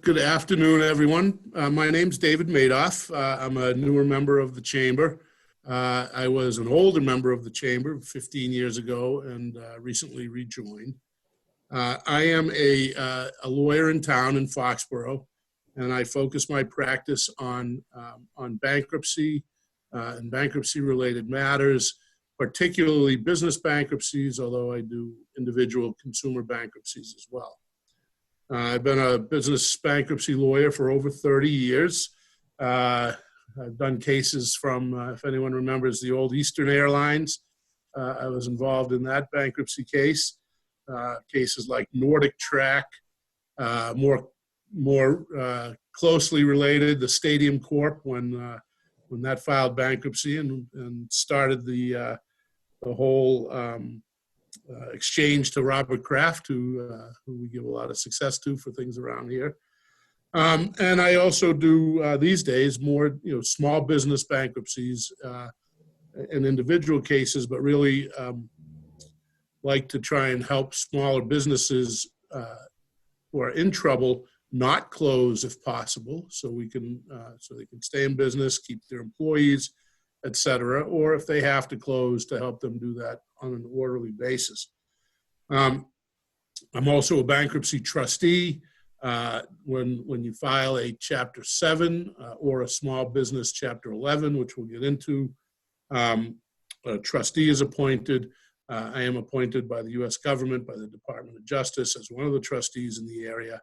Good afternoon, everyone. My name's David Madoff. I'm a newer member of the Chamber. I was an older member of the Chamber 15 years ago and recently rejoined. I am a lawyer in town in Foxborough, and I focus my practice on bankruptcy and bankruptcy-related matters, particularly business bankruptcies, although I do individual consumer bankruptcies as well. I've been a business bankruptcy lawyer for over 30 years. I've done cases from, if anyone remembers, the old Eastern Airlines. I was involved in that bankruptcy case. Cases like Nordic Track, more closely related, the Stadium Corp, when that filed bankruptcy and started the whole exchange to Robert Kraft, who we give a lot of success to for things around here. And I also do these days more small business bankruptcies and individual cases, but really like to try and help smaller businesses who are in trouble not close if possible, so they can stay in business, keep their employees, et cetera, or if they have to close, to help them do that on an orderly basis. I'm also a bankruptcy trustee. When you file a Chapter 7 or a small business Chapter 11, which we'll get into, a trustee is appointed. I am appointed by the U.S. government, by the Department of Justice, as one of the trustees in the area,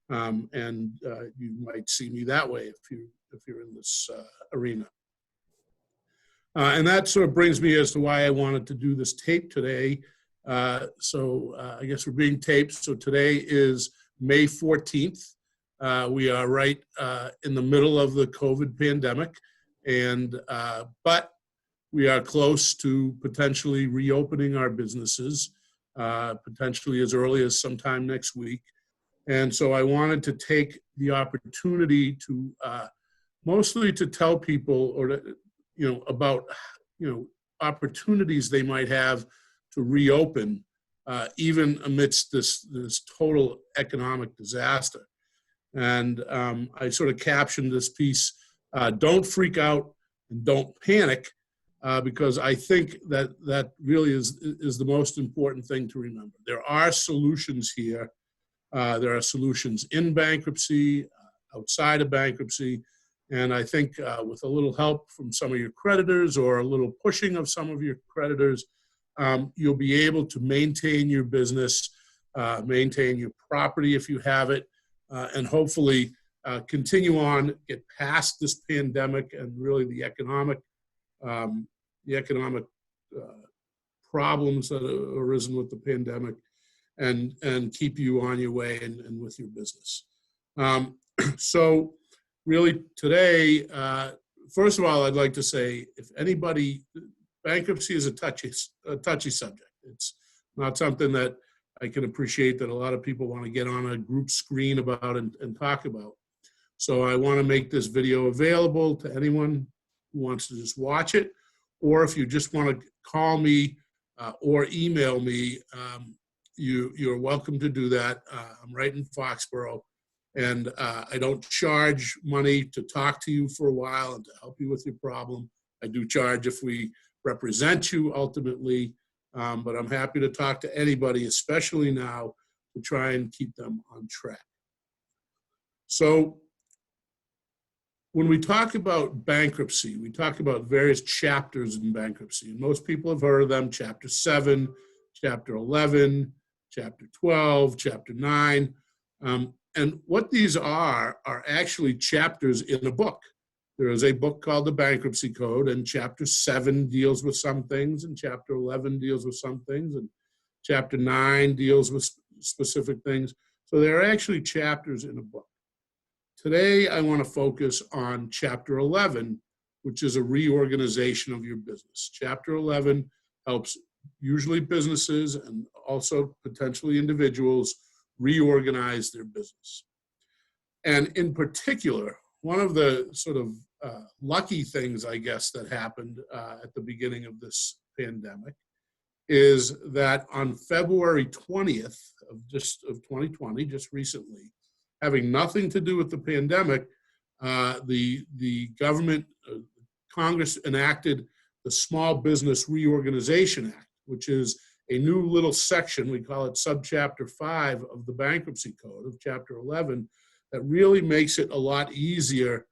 and you might see me that way if you're in this arena. And that sort of brings me as to why I wanted to do this tape today. I guess we're being taped. So today is May 14th. We are right in the middle of the COVID pandemic, but we are close to potentially reopening our businesses, potentially as early as sometime next week. And so I wanted to take the opportunity to mostly to tell people or about opportunities they might have to reopen even amidst this total economic disaster. And I sort of captioned this piece, "Don't freak out and don't panic," because I think that really is the most important thing to remember. There are solutions here. There are solutions in bankruptcy, outside of bankruptcy. And I think with a little help from some of your creditors or a little pushing of some of your creditors, you'll be able to maintain your business, maintain your property if you have it, and hopefully continue on, get past this pandemic and really the economic problems that have arisen with the pandemic, and keep you on your way and with your business. So really today, first of all, I'd like to say, if anybody, bankruptcy is a touchy subject. It's not something that I can appreciate that a lot of people want to get on a group screen about and talk about. So I want to make this video available to anyone who wants to just watch it, or if you just want to call me or email me, you're welcome to do that. I'm right in Foxborough. And I don't charge money to talk to you for a while and to help you with your problem. I do charge if we represent you ultimately, but I'm happy to talk to anybody, especially now, to try and keep them on track. So when we talk about bankruptcy, we talk about various chapters in bankruptcy. And most people have heard of them: Chapter 7, Chapter 11, Chapter 12, Chapter 9. And what these are actually chapters in a book. There is a book called the Bankruptcy Code, and Chapter 7 deals with some things, and Chapter 11 deals with some things, and Chapter 9 deals with specific things. So there are actually chapters in a book. Today, I want to focus on Chapter 11, which is a reorganization of your business. Chapter 11 helps usually businesses and also potentially individuals reorganize their business. And in particular, one of the sort of lucky things, I guess, that happened at the beginning of this pandemic is that on February 20th of 2020, just recently, having nothing to do with the pandemic, the government, Congress enacted the Small Business Reorganization Act, which is a new little section, we call it subchapter 5 of the Bankruptcy Code of Chapter 11, that really makes it a lot easier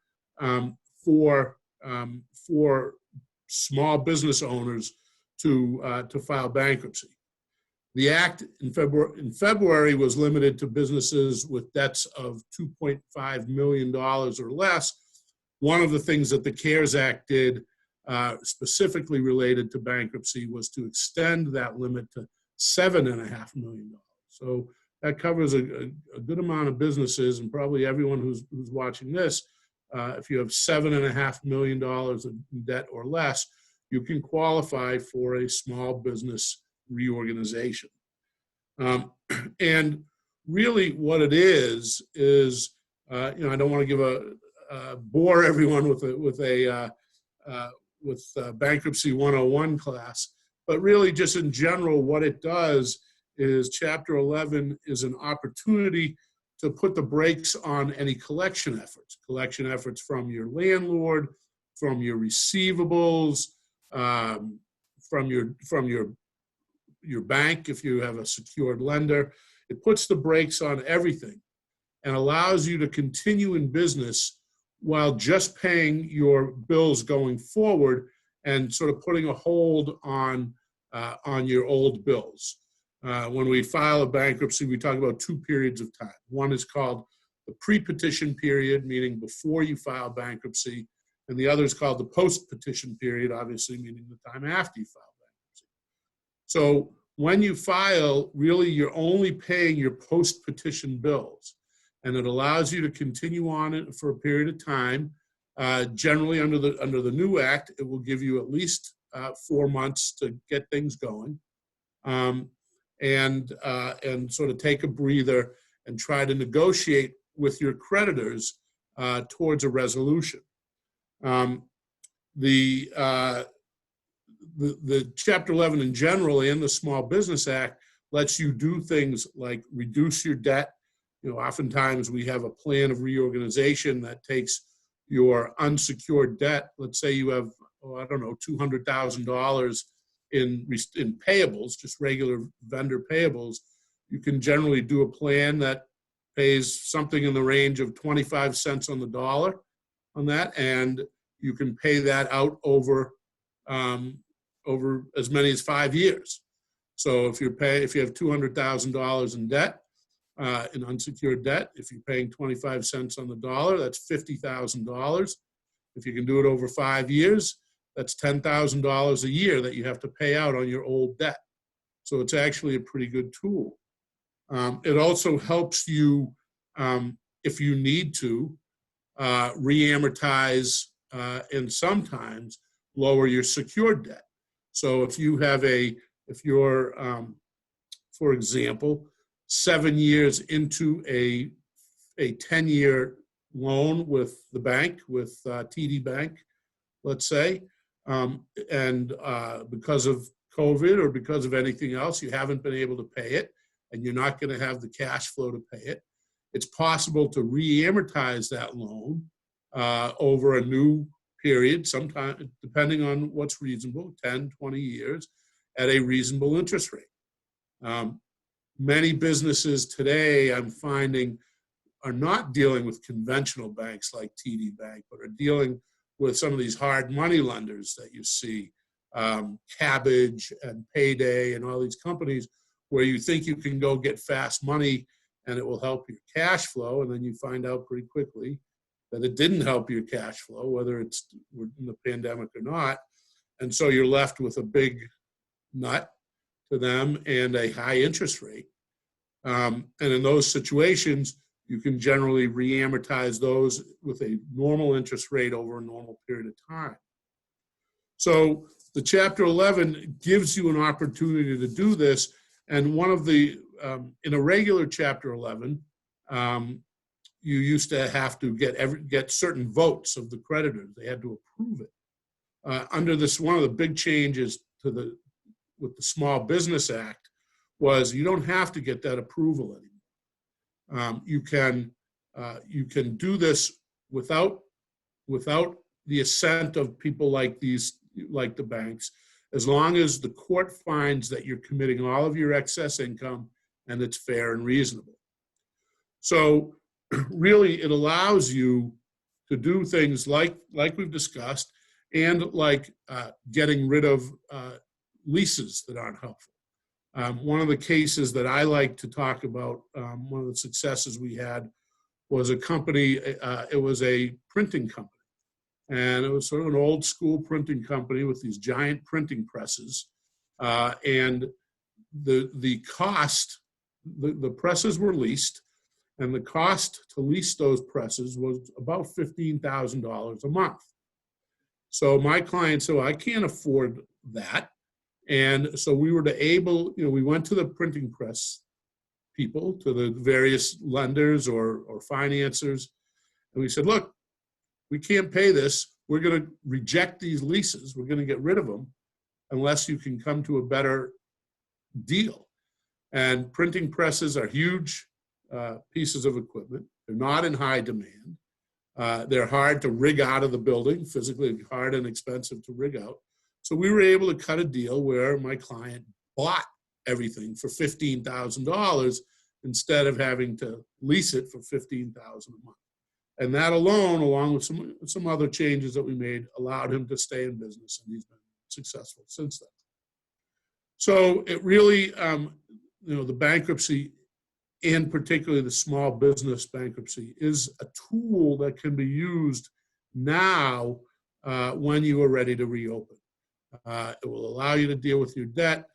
for small business owners to file bankruptcy. The act in February was limited to businesses with debts of $2.5 million or less. One of the things that the CARES Act did specifically related to bankruptcy was to extend that limit to $7.5 million. So that covers a good amount of businesses, and probably everyone who's watching this. If you have $7.5 million in debt or less, you can qualify for a small business reorganization. And really what it is I don't want to give bore everyone with Bankruptcy 101 class, but really just in general, what it does is Chapter 11 is an opportunity to put the brakes on any collection efforts from your landlord, from your receivables, from your bank if you have a secured lender. It puts the brakes on everything and allows you to continue in business while just paying your bills going forward and sort of putting a hold on your old bills. When we file a bankruptcy, we talk about 2 periods of time. One is called the pre-petition period, meaning before you file bankruptcy, and the other is called the post-petition period, obviously meaning the time after you file bankruptcy. So when you file, really you're only paying your post-petition bills, and it allows you to continue on it for a period of time. Generally, under the new act, it will give you at least 4 months to get things going, and sort of take a breather and try to negotiate with your creditors towards a resolution. The Chapter 11 in general and the Small Business Act lets you do things like reduce your debt. Oftentimes we have a plan of reorganization that takes your unsecured debt. Let's say you have, $200,000 in payables, just regular vendor payables. You can generally do a plan that pays something in the range of 25 cents on the dollar on that, and you can pay that out over as many as 5 years. So if you have $200,000 in debt, in unsecured debt, if you're paying 25 cents on the dollar, that's $50,000. If you can do it over 5 years, that's $10,000 a year that you have to pay out on your old debt. So it's actually a pretty good tool. It also helps you, if you need to, re-amortize and sometimes lower your secured debt. So if you're, for example, 7 years into a 10-year loan with the bank, with TD Bank, let's say, and because of COVID or because of anything else, you haven't been able to pay it, and you're not going to have the cash flow to pay it, it's possible to re-amortize that loan over a new period, sometime depending on what's reasonable, 10, 20 years, at a reasonable interest rate. Many businesses today, I'm finding, are not dealing with conventional banks like TD Bank, but are dealing with some of these hard money lenders that you see, Cabbage and Payday and all these companies where you think you can go get fast money and it will help your cash flow, and then you find out pretty quickly that it didn't help your cash flow, whether it's in the pandemic or not. And so you're left with a big nut to them and a high interest rate. And in those situations, you can generally re-amortize those with a normal interest rate over a normal period of time. So the Chapter 11 gives you an opportunity to do this. And one of the, in a regular Chapter 11, you used to have to get certain votes of the creditors. They had to approve it. Under this, one of the big changes to with the Small Business Act was you don't have to get that approval anymore. You can do this without the assent of people like the banks, as long as the court finds that you're committing all of your excess income and it's fair and reasonable. So really, it allows you to do things like we've discussed, and like getting rid of leases that aren't helpful. One of the cases that I like to talk about, one of the successes we had, was a company, it was a printing company. And it was sort of an old school printing company with these giant printing presses. And the cost, the presses were leased, and the cost to lease those presses was about $15,000 a month. So my client said, well, I can't afford that. And so we were we went to the printing press people, to the various lenders or financiers, and we said, look, we can't pay this. We're going to reject these leases. We're going to get rid of them unless you can come to a better deal. And printing presses are huge pieces of equipment. They're not in high demand. They're hard to rig out of the building, physically hard and expensive to rig out. So we were able to cut a deal where my client bought everything for $15,000 instead of having to lease it for $15,000 a month. And that alone, along with some other changes that we made, allowed him to stay in business, and he's been successful since then. So it really, the bankruptcy, and particularly the small business bankruptcy, is a tool that can be used now when you are ready to reopen. It will allow you to deal with your debt,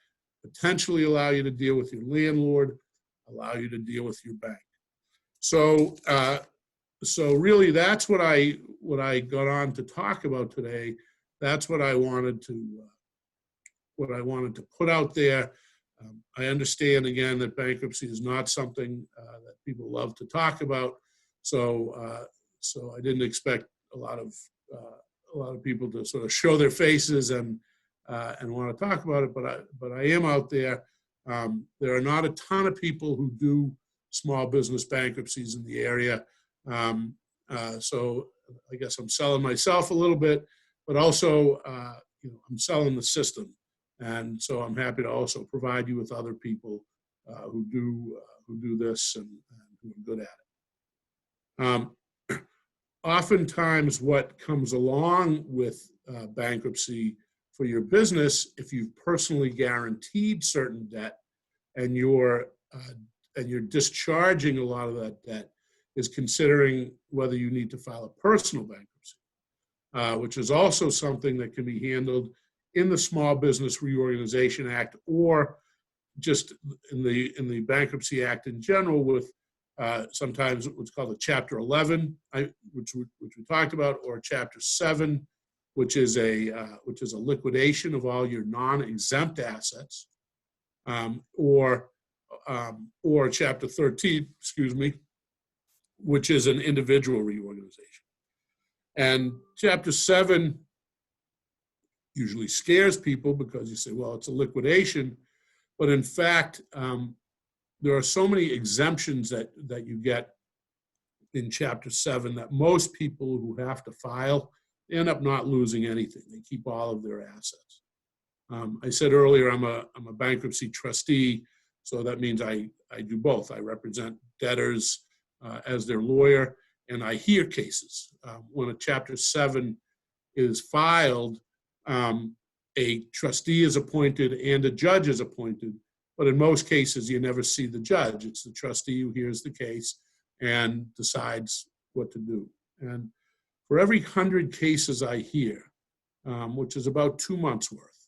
potentially allow you to deal with your landlord, allow you to deal with your bank. So really, that's what I got on to talk about today. That's what I wanted to put out there. I understand again that bankruptcy is not something that people love to talk about. So I didn't expect a lot of people to sort of show their faces and want to talk about it. But I am out there. There are not a ton of people who do small business bankruptcies in the area. So I guess I'm selling myself a little bit, but also, I'm selling the system. And so I'm happy to also provide you with other people who do this and who are good at it. Oftentimes what comes along with bankruptcy for your business, if you've personally guaranteed certain debt and you're discharging a lot of that debt, is considering whether you need to file a personal bankruptcy, which is also something that can be handled in the Small Business Reorganization Act, or just in the Bankruptcy Act in general, with sometimes what's called a Chapter 11, which we talked about, or Chapter 7, which is a liquidation of all your non-exempt assets, or Chapter 13, which is an individual reorganization. And Chapter 7 usually scares people because you say, well, it's a liquidation. But in fact, there are so many exemptions that you get in Chapter 7 that most people who have to file end up not losing anything. They keep all of their assets. I said earlier, I'm a bankruptcy trustee, so that means I do both. I represent debtors as their lawyer, and I hear cases. When a Chapter 7 is filed, a trustee is appointed and a judge is appointed, but in most cases you never see the judge. It's the trustee who hears the case and decides what to do. And for every 100 cases I hear, which is about 2 months worth,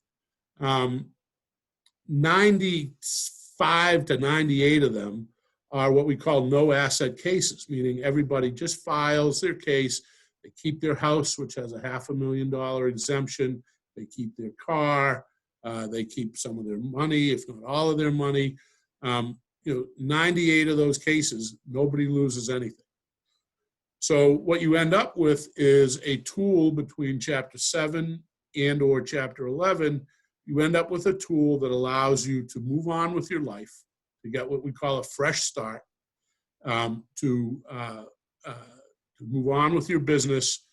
95 to 98 of them are what we call no asset cases, meaning everybody just files their case. They keep their house, which has a $500,000 exemption. They keep their car. They keep some of their money, if not all of their money. 98 of those cases, nobody loses anything. So what you end up with is a tool between Chapter 7 and or Chapter 11 you end up with a tool that allows you to move on with your life, to get what we call a fresh start, to move on with your business,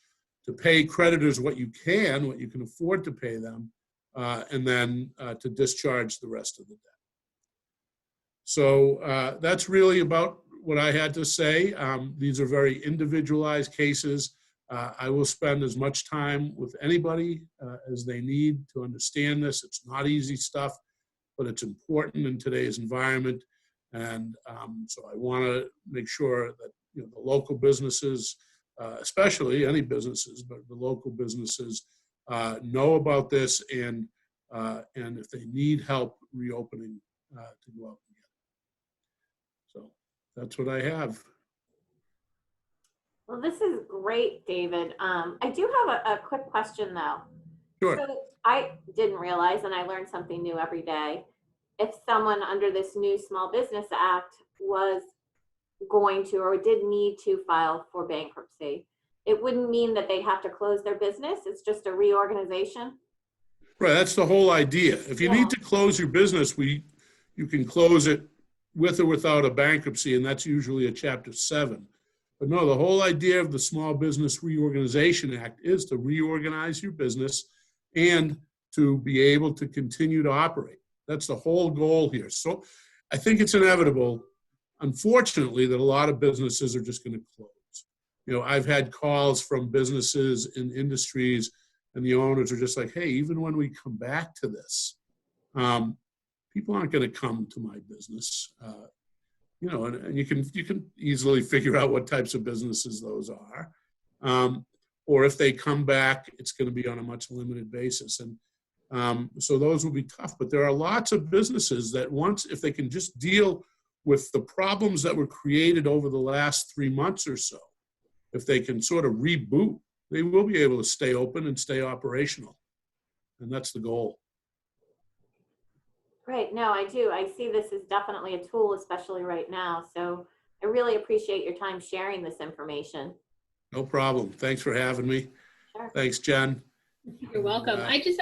to pay creditors what you can afford to pay them, and then to discharge the rest of the debt. So that's really about what I had to say. These are very individualized cases. I will spend as much time with anybody as they need to understand this. It's not easy stuff, but it's important in today's environment. And so I want to make sure that the local businesses, especially any businesses, but the local businesses know about this, and if they need help reopening, to go out and get it. So that's what I have. Well, this is great, David. I do have a quick question, though. Sure. So I didn't realize, and I learn something new every day, if someone under this new Small Business Act was going to or did need to file for bankruptcy, it wouldn't mean that they'd have to close their business. It's just a reorganization. Right, that's the whole idea. If you need to close your business, you can close it with or without a bankruptcy, and that's usually a Chapter 7. But no, the whole idea of the Small Business Reorganization Act is to reorganize your business and to be able to continue to operate. That's the whole goal here. So I think it's inevitable, unfortunately, that a lot of businesses are just going to close. I've had calls from businesses in industries, and the owners are just like, hey, even when we come back to this, people aren't going to come to my business. And you can easily figure out what types of businesses those are. Or if they come back, it's going to be on a much limited basis. And so those will be tough. But there are lots of businesses that if they can just deal with the problems that were created over the last 3 months or so, if they can sort of reboot, they will be able to stay open and stay operational. And that's the goal. Great. No, I do. I see this as definitely a tool, especially right now. So I really appreciate your time sharing this information. No problem. Thanks for having me. Sure. Thanks, Jen. You're welcome. I just,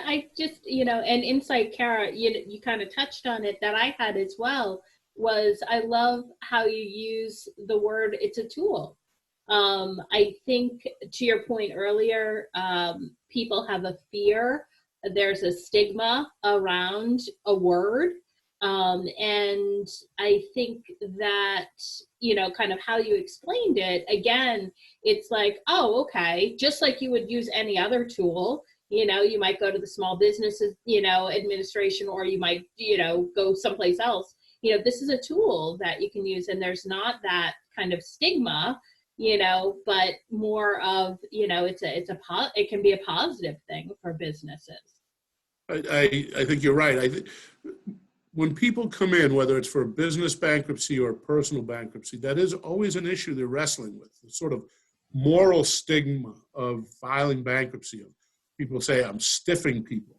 and insight, Kara, you kind of touched on it, that I had as well, was I love how you use the word, it's a tool. I think to your point earlier, people have a fear. There's a stigma around a word. And I think that, kind of how you explained it, again, it's like, oh, okay, just like you would use any other tool, you might go to the Small Businesses, Administration, or you might, go someplace else. This is a tool that you can use, and there's not that kind of stigma, but more of, it can be a positive thing for businesses. I think you're right. I think when people come in, whether it's for a business bankruptcy or a personal bankruptcy, that is always an issue they're wrestling with, the sort of moral stigma of filing bankruptcy. People say I'm stiffing people,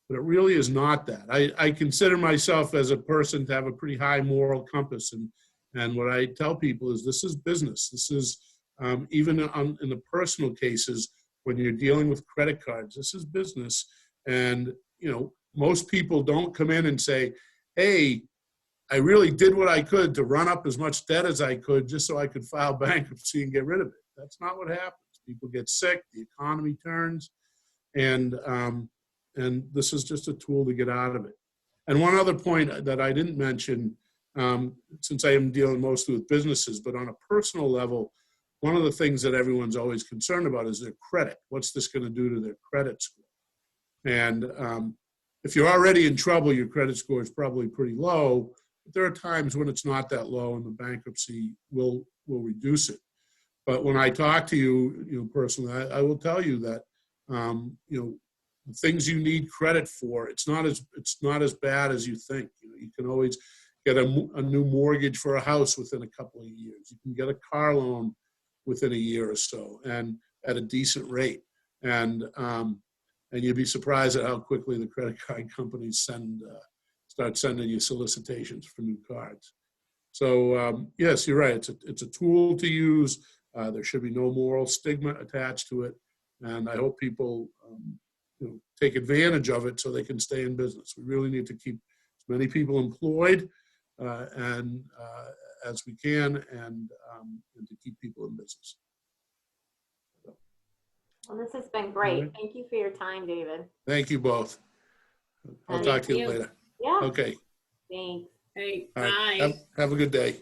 but it really is not that. I consider myself as a person to have a pretty high moral compass, and what I tell people is this is business. This is even in the personal cases when you're dealing with credit cards, this is business. And most people don't come in and say, hey, I really did what I could to run up as much debt as I could just so I could file bankruptcy and get rid of it. That's not what happens. People get sick, the economy turns, and this is just a tool to get out of it. And one other point that I didn't mention, since I am dealing mostly with businesses, but on a personal level, one of the things that everyone's always concerned about is their credit. What's this going to do to their credit score? And if you're already in trouble, your credit score is probably pretty low. But there are times when it's not that low, and the bankruptcy will reduce it. But when I talk to you, personally, I will tell you that the things you need credit for, it's not as bad as you think. You can always get a new mortgage for a house within a couple of years. You can get a car loan within a year or so, and at a decent rate. And you'd be surprised at how quickly the credit card companies start sending you solicitations for new cards. So yes, you're right. It's a tool to use. There should be no moral stigma attached to it, and I hope people take advantage of it so they can stay in business. We really need to keep as many people employed and as we can, and to keep people in business. Well, this has been great. All right. Thank you for your time, David. Thank you both. I'll talk to you you. later. Yeah, Okay. thanks. Hey, All right. bye. Have a good day.